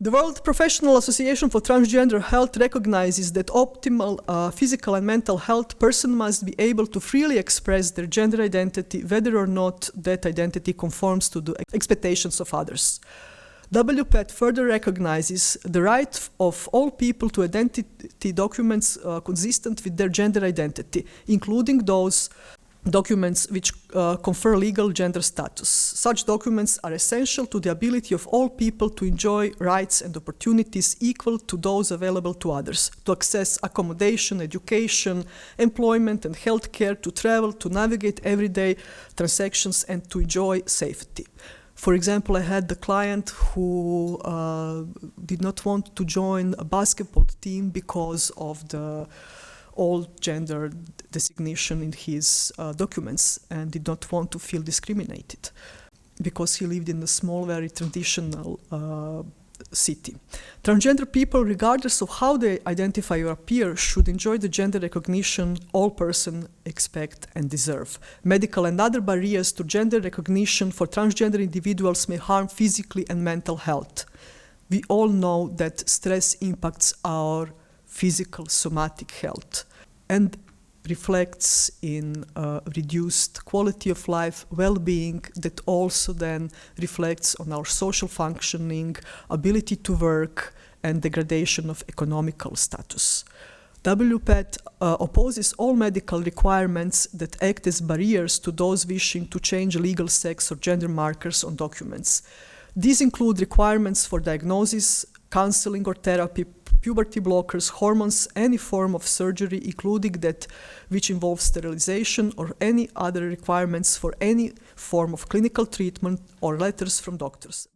The World Professional Association for Transgender Health recognizes that optimal physical and mental health person must be able to freely express their gender identity, whether or not that identity conforms to the expectations of others. WPATH further recognizes the right of all people to identity documents consistent with their gender identity, including those documents which confer legal gender status. Such documents are essential to the ability of all people to enjoy rights and opportunities equal to those available to others, to access accommodation, education, employment and health care, to travel, to navigate everyday transactions and to enjoy safety. For example, I had a client who did not want to join a basketball team because of the old gender designation in his documents and did not want to feel discriminated because he lived in a small, very traditional city. Transgender people, regardless of how they identify or appear, should enjoy the gender recognition all persons expect and deserve. Medical and other barriers to gender recognition for transgender individuals may harm physically and mental health. We all know that stress impacts our physical, somatic health and reflects in reduced quality of life, well-being, that also then reflects on our social functioning, ability to work, and degradation of economical status. WPATH opposes all medical requirements that act as barriers to those wishing to change legal sex or gender markers on documents. These include requirements for diagnosis, counseling or therapy, puberty blockers, hormones, any form of surgery, including that which involves sterilization, or any other requirements for any form of clinical treatment or letters from doctors.